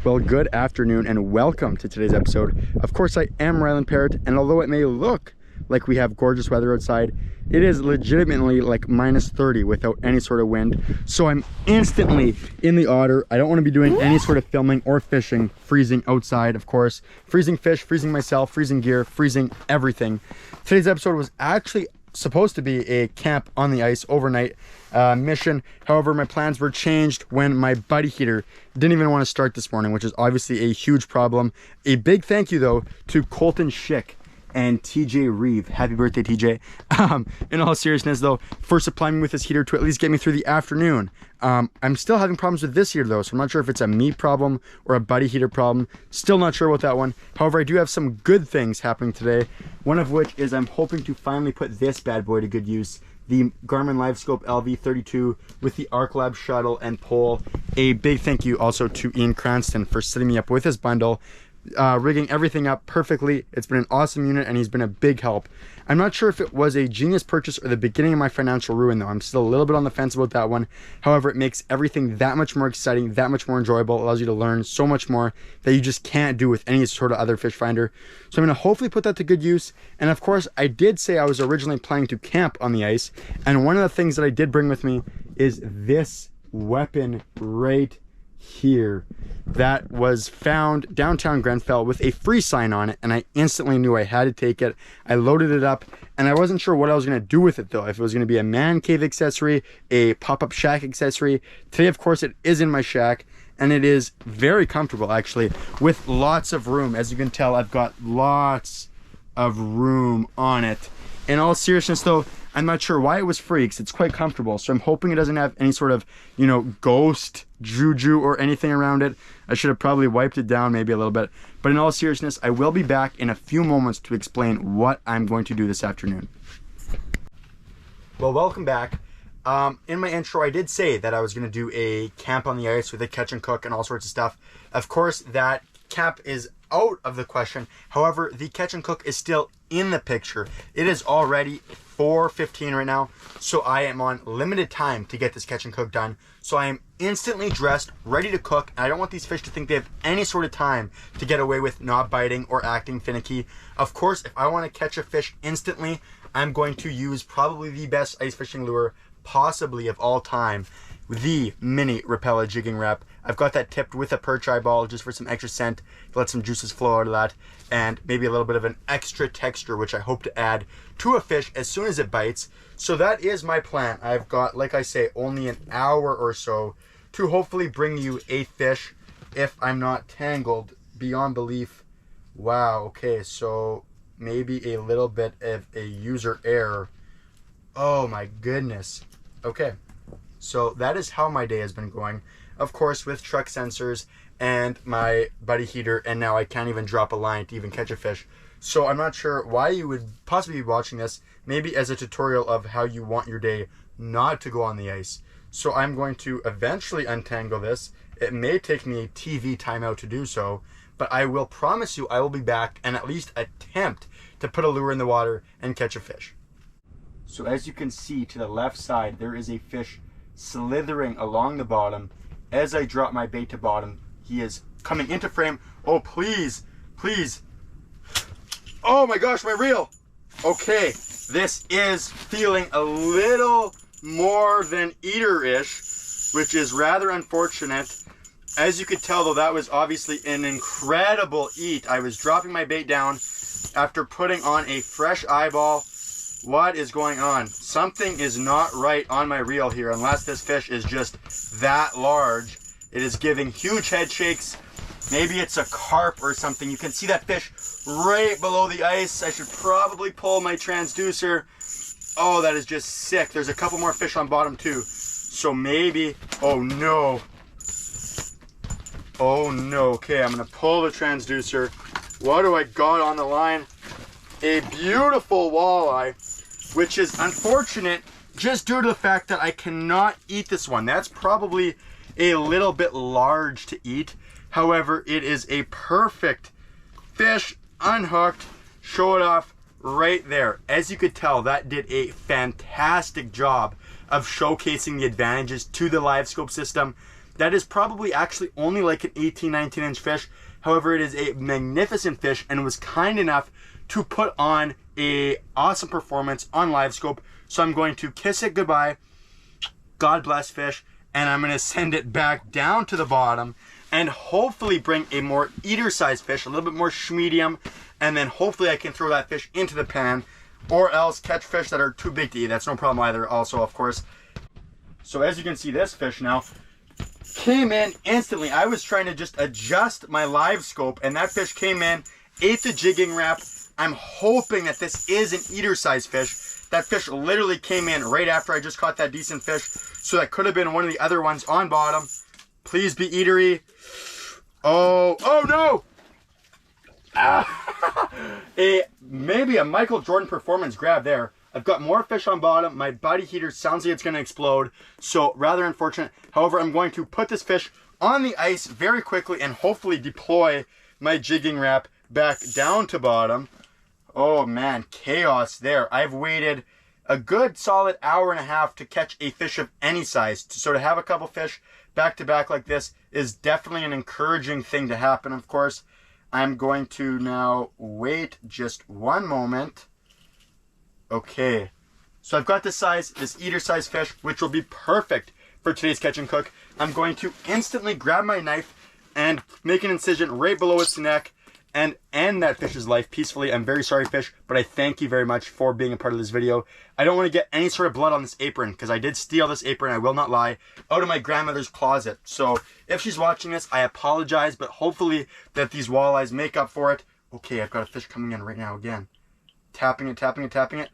Well, good afternoon and welcome to today's episode. Of course, I am Ryland Parrott, and although it may look like we have gorgeous weather outside, it is legitimately like minus 30 without any sort of wind. So I'm instantly in the otter. I don't want to be doing any sort of filming or fishing, freezing outside, of course. Freezing fish, freezing myself, freezing gear, freezing everything. Today's episode was actually supposed to be a camp on the ice overnight mission. However, my plans were changed when my buddy heater didn't even want to start this morning, which is obviously a huge problem. A big thank you though to Colton Schick and TJ Reeve. Happy birthday, TJ. In all seriousness though, for supplying me with this heater to at least get me through the afternoon. I'm still having problems with this heater though, so I'm not sure if it's a me problem or a buddy heater problem. Still not sure about that one. However, I do have some good things happening today. One of which is I'm hoping to finally put this bad boy to good use. The GARMIN LIVESCOPE LV32 with the ArcLab shuttle and pole. A big thank you also to Ian Cranston for setting me up with his bundle. Rigging everything up perfectly. It's been an awesome unit and he's been a big help. I'm not sure if it was a genius purchase or the beginning of my financial ruin though. I'm still a little bit on the fence about that one. However, it makes everything that much more exciting, that much more enjoyable, allows you to learn so much more that you just can't do with any sort of other fish finder. So I'm going to hopefully put that to good use. And of course, I did say I was originally planning to camp on the ice, and one of the things that I did bring with me is this weapon right here that was found downtown Grenfell with a free sign on it, and I instantly knew I had to take it. I loaded it up and I wasn't sure what I was going to do with it though, if it was going to be a man cave accessory, a pop-up shack accessory. Today of course it is in my shack, and it is very comfortable actually, with lots of room. As you can tell, I've got lots of room on it. In all seriousness though, I'm not sure why it was free, because it's quite comfortable. So I'm hoping it doesn't have any sort of, you know, ghost juju or anything around it. I should have probably wiped it down maybe a little bit. But in all seriousness, I will be back in a few moments to explain what I'm going to do this afternoon. Well, welcome back. In my intro, I did say that I was going to do a camp on the ice with a catch and cook and all sorts of stuff. Of course, that camp is out of the question. However, the catch and cook is still in the picture. It is already 4:15 right now, so I am on limited time to get this catch and cook done. So I am instantly dressed, ready to cook, and I don't want these fish to think they have any sort of time to get away with not biting or acting finicky. Of course, if I want to catch a fish instantly, I'm going to use probably the best ice fishing lure possibly of all time, the mini Rapala Jigging Rap. I've got that tipped with a perch eyeball just for some extra scent, to let some juices flow out of that, and maybe a little bit of an extra texture, which I hope to add to a fish as soon as it bites. So that is my plan. I've got, like I say, only an hour or so to hopefully bring you a fish if I'm not tangled beyond belief. Wow, okay, so maybe a little bit of a user error. Oh my goodness. Okay, so that is how my day has been going. Of course, with truck sensors and my buddy heater, and now I can't even drop a line to even catch a fish. So I'm not sure why you would possibly be watching this, maybe as a tutorial of how you want your day not to go on the ice. So I'm going to eventually untangle this. It may take me a TV timeout to do so, but I will promise you I will be back and at least attempt to put a lure in the water and catch a fish. So as you can see to the left side, there is a fish slithering along the bottom. As I drop my bait to bottom, he is coming into frame. Oh, please, please. Oh my gosh, my reel. Okay, this is feeling a little more than eater-ish, which is rather unfortunate. As you could tell though, that was obviously an incredible eat. I was dropping my bait down after putting on a fresh eyeball. What is going on? Something is not right on my reel here, unless this fish is just that large. It is giving huge head shakes. Maybe it's a carp or something. You can see that fish right below the ice. I should probably pull my transducer. Oh, that is just sick. There's a couple more fish on bottom too. So maybe, oh no. Oh no, okay, I'm gonna pull the transducer. What do I got on the line? A beautiful walleye, which is unfortunate just due to the fact that I cannot eat this one. That's probably a little bit large to eat. However, it is a perfect fish, unhooked. Show it off right there. As you could tell, that did a fantastic job of showcasing the advantages to the LiveScope system. that is probably actually only like an 18, 19 inch fish. However, it is a magnificent fish and was kind enough to put on a awesome performance on LiveScope. So I'm going to kiss it goodbye. God bless fish. And I'm going to send it back down to the bottom and hopefully bring a more eater sized fish, a little bit more medium. And then hopefully I can throw that fish into the pan, or else catch fish that are too big to eat. That's no problem either also, of course. So as you can see, this fish now came in instantly. I was trying to just adjust my LiveScope and that fish came in, ate the jigging wrap. I'm hoping that this is an eater size fish. That fish literally came in right after I just caught that decent fish. So that could have been one of the other ones on bottom. Please be eatery. Oh no! Maybe a Michael Jordan performance grab there. I've got more fish on bottom. My body heater sounds like it's going to explode. So rather unfortunate. However, I'm going to put this fish on the ice very quickly and hopefully deploy my jigging wrap back down to bottom. Oh man, chaos there. I've waited a good solid hour and a half to catch a fish of any size. So to have a couple fish back to back like this is definitely an encouraging thing to happen, of course. I'm going to now wait just one moment. Okay, so I've got this eater size fish, which will be perfect for today's catch and cook. I'm going to instantly grab my knife and make an incision right below its neck and end that fish's life peacefully. I'm very sorry, fish, but I thank you very much for being a part of this video. I don't want to get any sort of blood on this apron because I did steal this apron, I will not lie, out of my grandmother's closet. So if she's watching this, I apologize, but hopefully that these walleyes make up for it. Okay, I've got a fish coming in right now again. Tapping it, tapping it, tapping it.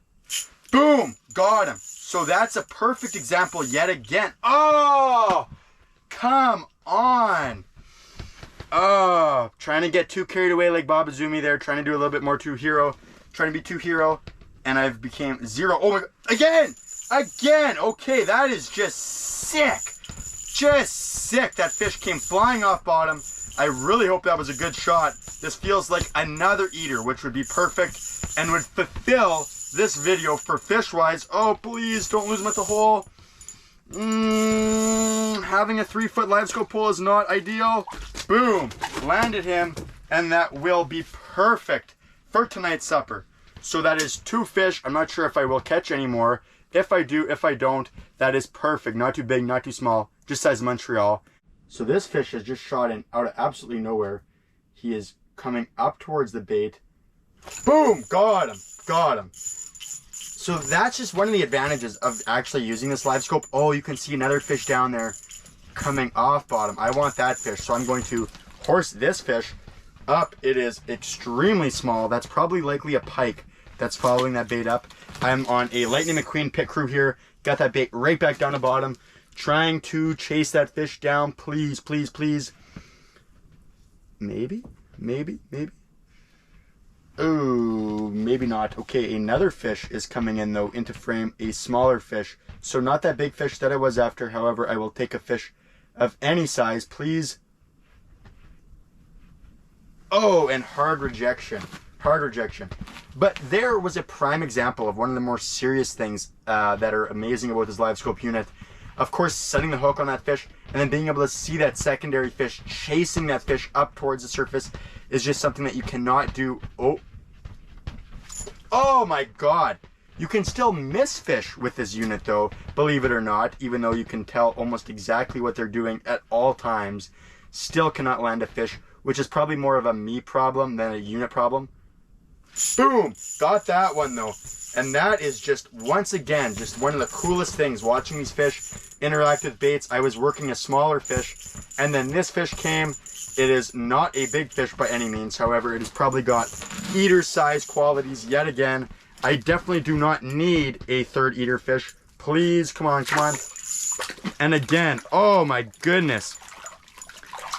Boom! Got him. So that's a perfect example yet again. Oh! Come on! Oh, trying to get too carried away like Bob Azumi there, trying to do a little bit more too hero, trying to be too hero, and I've became zero. Oh my god, again, okay, that is just sick, that fish came flying off bottom. I really hope that was a good shot. This feels like another eater, which would be perfect and would fulfill this video for fish wise. Oh, please don't lose them at the hole. Having a 3-foot LiveScope pole is not ideal. Boom, landed him, and that will be perfect for tonight's supper. So that is 2 fish. I'm not sure if I will catch any more. If I do, if I don't, that is perfect. Not too big, not too small, just size Montreal. So this fish has just shot in out of absolutely nowhere. He is coming up towards the bait. Boom, got him. So that's just one of the advantages of actually using this LiveScope. Oh, you can see another fish down there coming off bottom. I want that fish, so I'm going to horse this fish up. It is extremely small. That's probably likely a pike that's following that bait up. I'm on a Lightning McQueen pit crew here. Got that bait right back down to bottom. Trying to chase that fish down. Please, please, please. Maybe. Oh, maybe not. Okay, another fish is coming in though into frame, a smaller fish. So not that big fish that I was after. However, I will take a fish of any size, please. Oh, and hard rejection. But there was a prime example of one of the more serious things that are amazing about this LiveScope unit. Of course, setting the hook on that fish and then being able to see that secondary fish chasing that fish up towards the surface is just something that you cannot do. Oh my god. You can still miss fish with this unit though, believe it or not, even though you can tell almost exactly what they're doing at all times. Still cannot land a fish, which is probably more of a me problem than a unit problem. Boom! Got that one though. And that is just, once again, just one of the coolest things, watching these fish interact with baits. I was working a smaller fish, and then this fish came. It is not a big fish by any means. However, it has probably got eater size qualities yet again. I definitely do not need a third eater fish. Please, come on. And again, oh my goodness.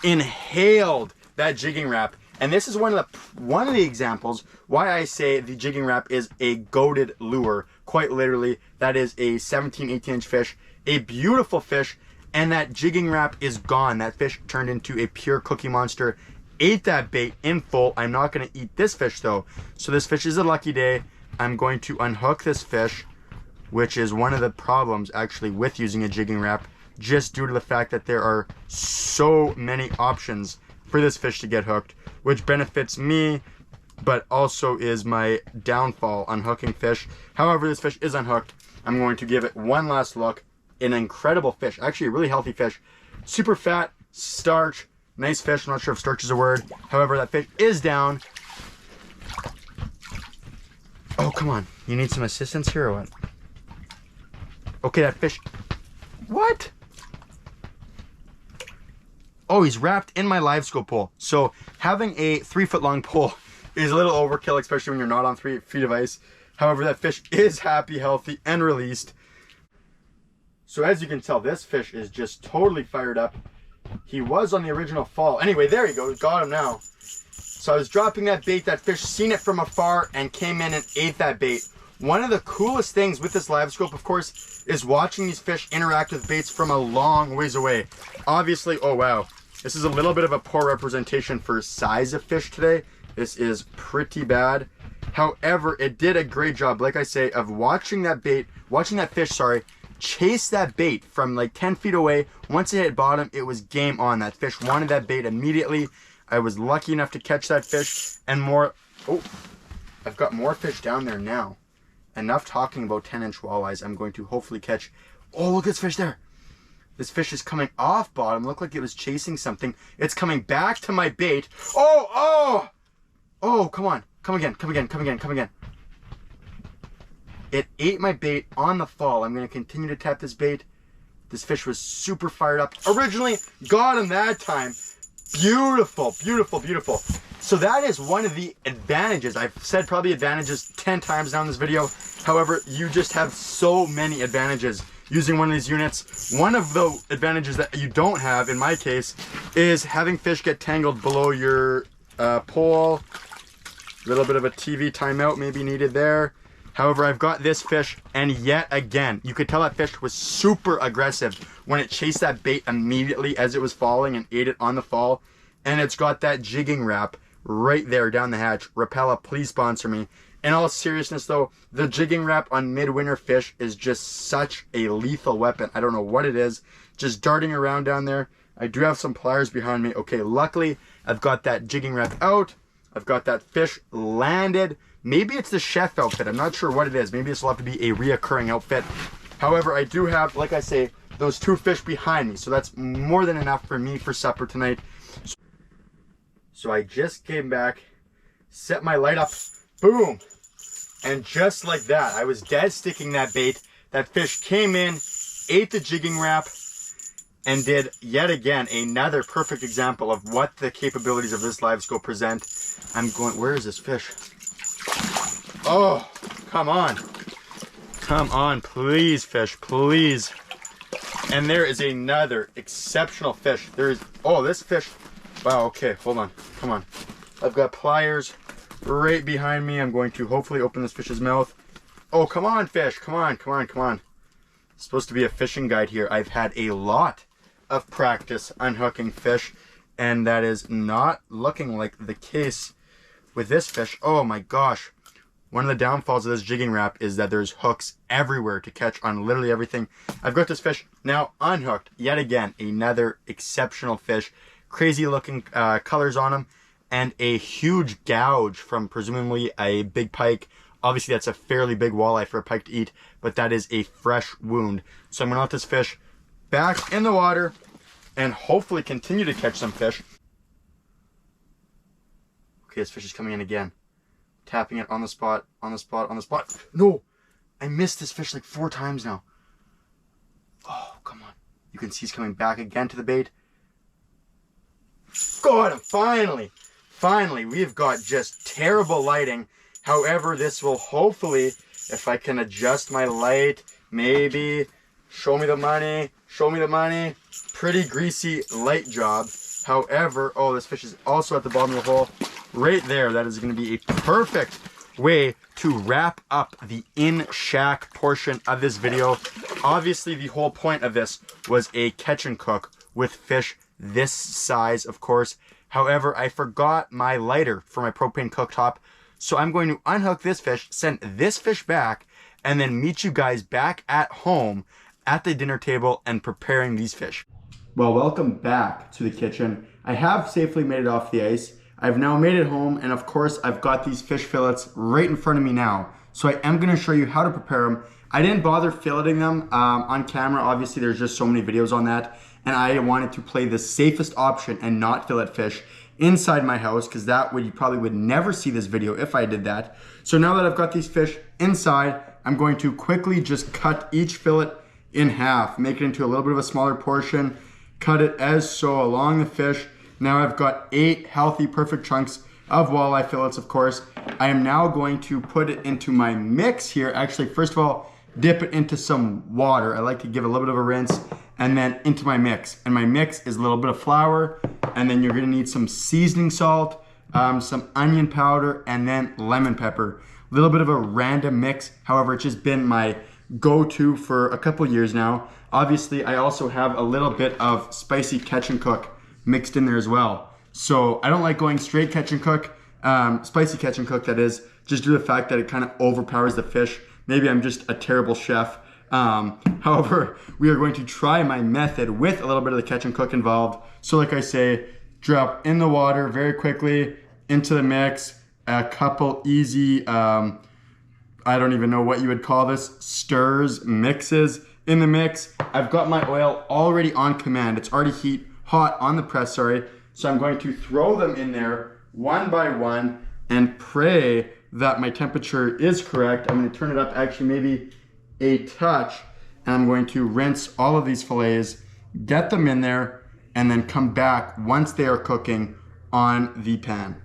Inhaled that jigging wrap. And this is one of the examples why I say the jigging wrap is a goated lure. Quite literally, that is a 17, 18 inch fish, a beautiful fish, and that jigging wrap is gone. That fish turned into a pure cookie monster, ate that bait in full. I'm not going to eat this fish though. So this fish is a lucky day. I'm going to unhook this fish, which is one of the problems actually with using a jigging wrap. just due to the fact that there are so many options for this fish to get hooked, which benefits me, but also is my downfall on hooking fish. However, this fish is unhooked. I'm going to give it one last look. An incredible fish, actually a really healthy fish. Super fat, starch, nice fish. I'm not sure if starch is a word. However, that fish is down. Oh, come on. You need some assistance here or what? Okay, that fish. What? Oh, he's wrapped in my LiveScope pole. So having a 3-foot long pole is a little overkill, especially when you're not on 3 feet of ice. However, that fish is happy, healthy, and released. So as you can tell, this fish is just totally fired up. He was on the original fall. Anyway, there you go. Got him now. So I was dropping that bait. That fish seen it from afar and came in and ate that bait. One of the coolest things with this LiveScope, of course, is watching these fish interact with baits from a long ways away. Obviously, oh wow. This is a little bit of a poor representation for size of fish today. This is pretty bad. However, it did a great job, like I say, of watching that fish, chase that bait from like 10 feet away. Once it hit bottom, it was game on. That fish wanted that bait immediately. I was lucky enough to catch that fish and more. Oh, I've got more fish down there now. Enough talking about 10-inch walleyes. I'm going to hopefully catch. Oh, look at this fish there. This fish is coming off bottom. Looked like it was chasing something. It's coming back to my bait. Oh, come on. Come again. It ate my bait on the fall. I'm going to continue to tap this bait. This fish was super fired up. Originally, got him that time. Beautiful. So that is one of the advantages. I've said probably advantages 10 times now in this video. However, you just have so many advantages using one of these units. One of the advantages that you don't have, in my case, is having fish get tangled below your pole. A little bit of a TV timeout maybe needed there. However, I've got this fish, and yet again, you could tell that fish was super aggressive when it chased that bait immediately as it was falling and ate it on the fall. And it's got that Jigging Rap right there down the hatch. Rapala, please sponsor me. In all seriousness though, the Jigging Rap on midwinter fish is just such a lethal weapon. I don't know what it is, just darting around down there. I do have some pliers behind me. Okay, luckily, I've got that Jigging Rap out. I've got that fish landed. Maybe it's the chef outfit. I'm not sure what it is. Maybe this will have to be a reoccurring outfit. However, I do have, like I say, those 2 fish behind me. So that's more than enough for me for supper tonight. So I just came back, set my light up, boom. And just like that, I was dead sticking that bait. That fish came in, ate the Jigging Rap, and did yet again another perfect example of what the capabilities of this LiveScope present. I'm going, where is this fish? Oh, come on. Come on, please, fish, please. And there is another exceptional fish. There is, oh, this fish. Wow, okay, hold on, come on. I've got pliers right behind me. I'm going to hopefully open this fish's mouth. Oh, come on, fish, come on. It's supposed to be a fishing guide here. I've had a lot of practice unhooking fish, and that is not looking like the case with this fish. Oh my gosh. One of the downfalls of this Jigging Rap is that there's hooks everywhere to catch on literally everything. I've got this fish now unhooked. Yet again, another exceptional fish. Crazy looking colors on him, and a huge gouge from presumably a big pike. Obviously that's a fairly big walleye for a pike to eat, but that is a fresh wound. So I'm gonna let this fish back in the water and hopefully continue to catch some fish. Okay, this fish is coming in again. Tapping it on the spot. No! I missed this fish like 4 times now. Oh, come on. You can see he's coming back again to the bait. Got him! Finally! Finally, we've got just terrible lighting. However, this will hopefully, if I can adjust my light, maybe, show me the money. Pretty greasy light job. However, oh, this fish is also at the bottom of the hole. Right there, that is going to be a perfect way to wrap up the in-shack portion of this video. Obviously, the whole point of this was a catch and cook with fish this size, of course. However, I forgot my lighter for my propane cooktop. So I'm going to unhook this fish, send this fish back, and then meet you guys back at home at the dinner table and preparing these fish. Well, welcome back to the kitchen. I have safely made it off the ice. I've now made it home, and of course I've got these fish fillets right in front of me now. So I am gonna show you how to prepare them. I didn't bother filleting them on camera. Obviously there's just so many videos on that, and I wanted to play the safest option and not fillet fish inside my house, because that would, you probably would never see this video if I did that. So now that I've got these fish inside, I'm going to quickly just cut each fillet in half, make it into a little bit of a smaller portion, cut it as so along the fish. Now I've got 8 healthy, perfect chunks of walleye fillets, of course. I am now going to put it into my mix here. Actually, first of all, dip it into some water. I like to give it a little bit of a rinse, and then into my mix. And my mix is a little bit of flour, and then you're gonna need some seasoning salt, some onion powder, and then lemon pepper. A little bit of a random mix. However, it's just been my go-to for a couple years now. Obviously, I also have a little bit of spicy catch and cook mixed in there as well. So I don't like going straight catch and cook, spicy catch and cook that is, just due to the fact that it kind of overpowers the fish. Maybe I'm just a terrible chef. However, we are going to try my method with a little bit of the catch and cook involved. So like I say, drop in the water very quickly into the mix, a couple easy, I don't even know what you would call this, stirs, mixes in the mix. I've got my oil already on command. It's already hot on the press, sorry. So I'm going to throw them in there one by one and pray that my temperature is correct. I'm going to turn it up actually maybe a touch, and I'm going to rinse all of these fillets, get them in there, and then come back once they are cooking on the pan.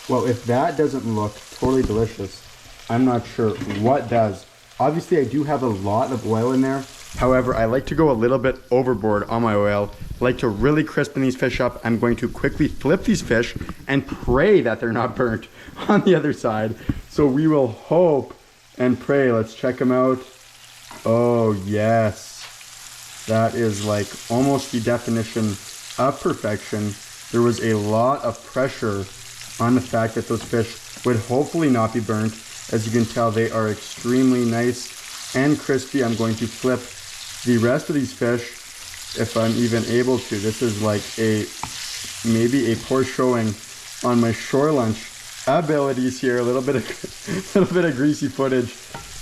Well, if that doesn't look totally delicious, I'm not sure what does. Obviously, I do have a lot of oil in there. However, I like to go a little bit overboard on my oil. I like to really crispen these fish up. I'm going to quickly flip these fish and pray that they're not burnt on the other side. So we will hope and pray. Let's check them out. Oh yes, that is like almost the definition of perfection. There was a lot of pressure on the fact that those fish would hopefully not be burnt. As you can tell, they are extremely nice and crispy. I'm going to flip the rest of these fish if I'm even able to. This is like maybe a poor showing on my shore lunch abilities here. A little bit of greasy footage.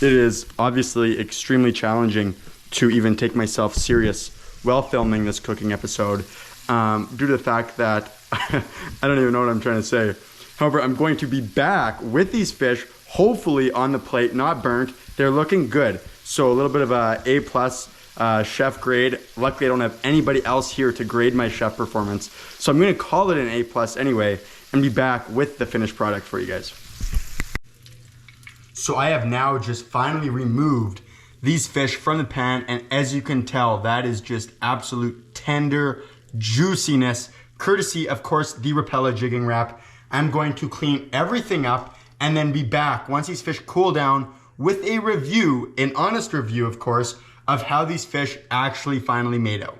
It is obviously extremely challenging to even take myself serious while filming this cooking episode, due to the fact that I don't even know what I'm trying to say. However, I'm going to be back with these fish, hopefully on the plate, not burnt. They're looking good. So a little bit of a A+ chef grade. Luckily, I don't have anybody else here to grade my chef performance. So I'm gonna call it an A+ anyway, and be back with the finished product for you guys. So I have now just finally removed these fish from the pan, and as you can tell, that is just absolute tender juiciness, courtesy, of course, the Rapala Jigging Rap. I'm going to clean everything up and then be back once these fish cool down with a review, an honest review, of course, of how these fish actually finally made out.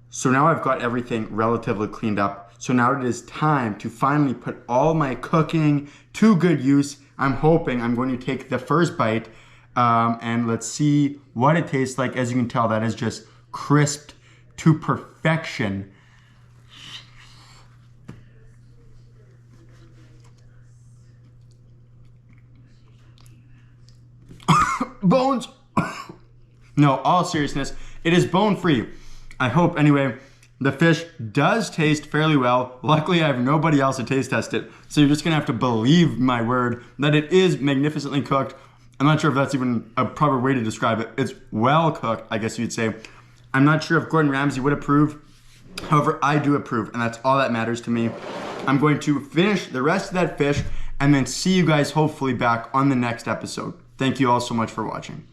So now I've got everything relatively cleaned up. So now it is time to finally put all my cooking to good use. I'm hoping I'm going to take the first bite and let's see what it tastes like. As you can tell, that is just crisped to perfection. Bones. No, all seriousness, it is bone free. I hope anyway. The fish does taste fairly well. Luckily, I have nobody else to taste test it, so you're just gonna have to believe my word that it is magnificently cooked. I'm not sure if that's even a proper way to describe it. It's well cooked, I guess you'd say. I'm not sure if Gordon Ramsay would approve. However, I do approve, and that's all that matters to me. I'm going to finish the rest of that fish and then see you guys hopefully back on the next episode. Thank you all so much for watching.